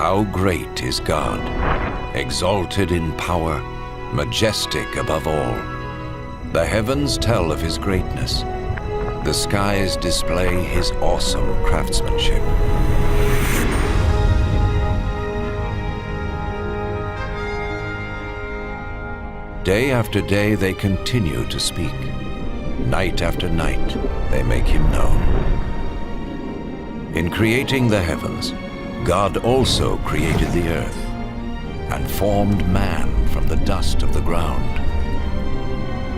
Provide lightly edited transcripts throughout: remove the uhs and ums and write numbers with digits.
How great is God, exalted in power, majestic above all. The heavens tell of his greatness. The skies display his awesome craftsmanship. Day after day they continue to speak. Night after night they make him known. In creating the heavens, God also created the earth and formed man from the dust of the ground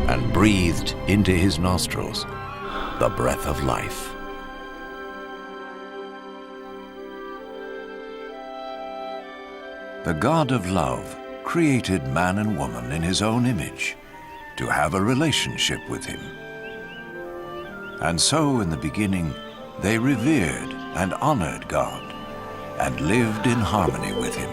and breathed into his nostrils the breath of life. The God of love created man and woman in his own image to have a relationship with him. And so in the beginning, they revered and honored God and lived in harmony with him.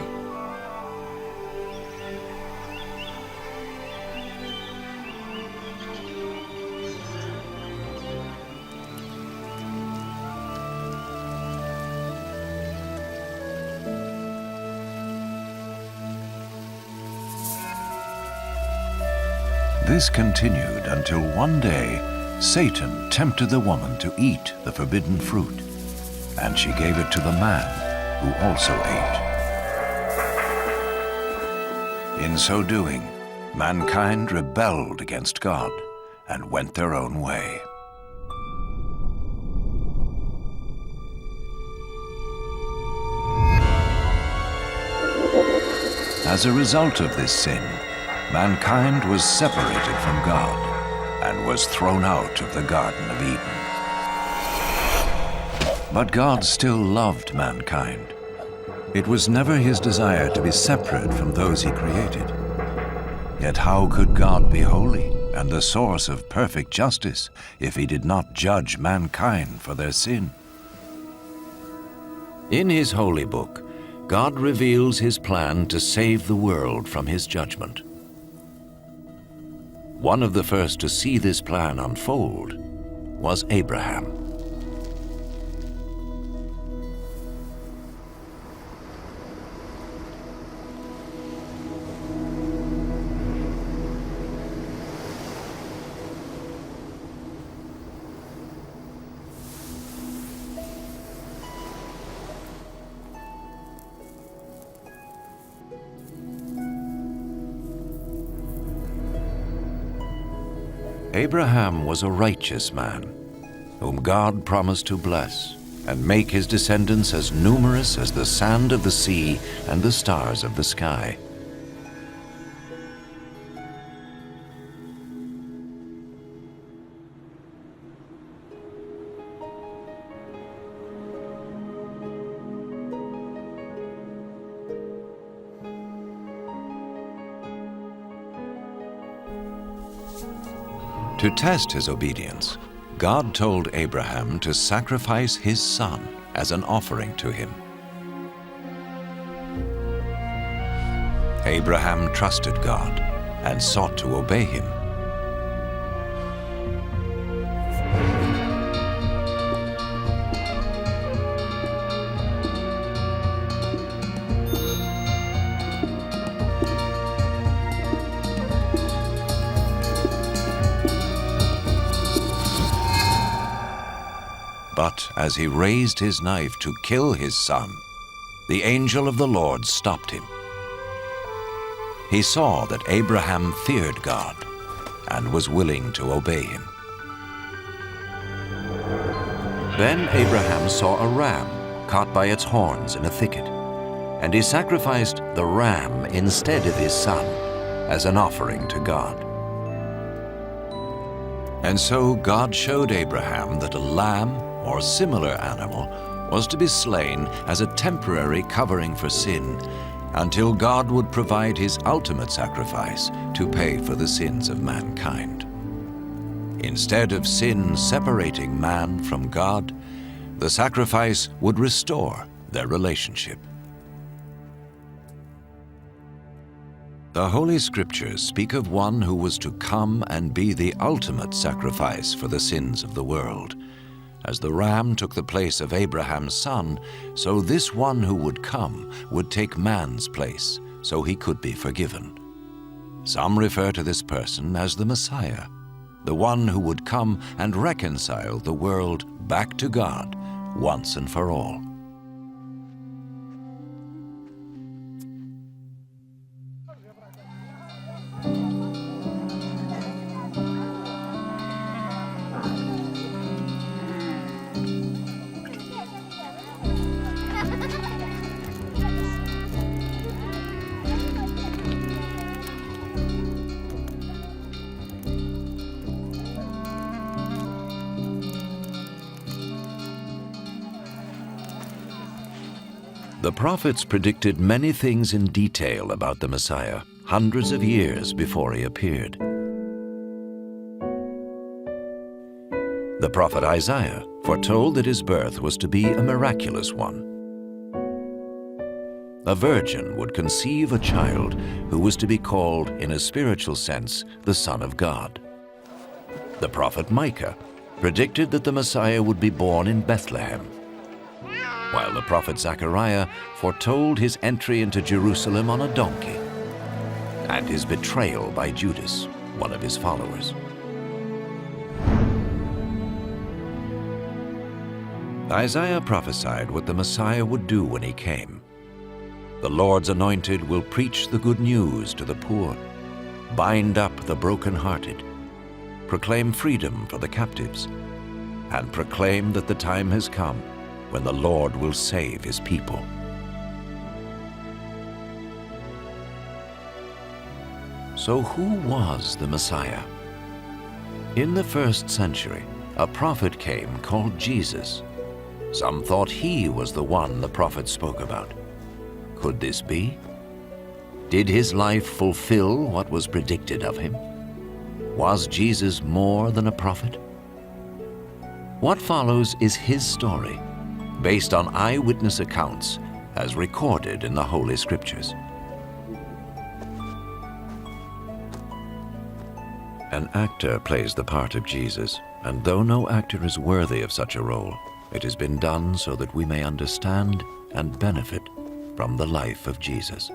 This continued until one day Satan tempted the woman to eat the forbidden fruit, and she gave it to the man, who also ate. In so doing, mankind rebelled against God and went their own way. As a result of this sin, mankind was separated from God and was thrown out of the Garden of Eden. But God still loved mankind. It was never his desire to be separate from those he created. Yet how could God be holy and the source of perfect justice if he did not judge mankind for their sin? In his holy book, God reveals his plan to save the world from his judgment. One of the first to see this plan unfold was Abraham. Abraham was a righteous man, whom God promised to bless and make his descendants as numerous as the sand of the sea and the stars of the sky. To test his obedience, God told Abraham to sacrifice his son as an offering to him. Abraham trusted God and sought to obey him. But as he raised his knife to kill his son, the angel of the Lord stopped him. He saw that Abraham feared God and was willing to obey him. Then Abraham saw a ram caught by its horns in a thicket, and he sacrificed the ram instead of his son as an offering to God. And so God showed Abraham that a lamb or similar animal was to be slain as a temporary covering for sin until God would provide his ultimate sacrifice to pay for the sins of mankind. Instead of sin separating man from God, the sacrifice would restore their relationship. The Holy Scriptures speak of one who was to come and be the ultimate sacrifice for the sins of the world, As the ram took the place of Abraham's son, so this one who would come would take man's place, so he could be forgiven. Some refer to this person as the Messiah, the one who would come and reconcile the world back to God once and for all. The prophets predicted many things in detail about the Messiah, hundreds of years before he appeared. The prophet Isaiah foretold that his birth was to be a miraculous one. A virgin would conceive a child who was to be called, in a spiritual sense, the Son of God. The prophet Micah predicted that the Messiah would be born in Bethlehem, while the prophet Zechariah foretold his entry into Jerusalem on a donkey and his betrayal by Judas, one of his followers. Isaiah prophesied what the Messiah would do when he came. The Lord's anointed will preach the good news to the poor, bind up the brokenhearted, proclaim freedom for the captives, and proclaim that the time has come when the Lord will save his people. So who was the Messiah? In the first century, a prophet came called Jesus. Some thought he was the one the prophet spoke about. Could this be? Did his life fulfill what was predicted of him? Was Jesus more than a prophet? What follows is his story, based on eyewitness accounts as recorded in the Holy Scriptures. An actor plays the part of Jesus, and though no actor is worthy of such a role, it has been done so that we may understand and benefit from the life of Jesus.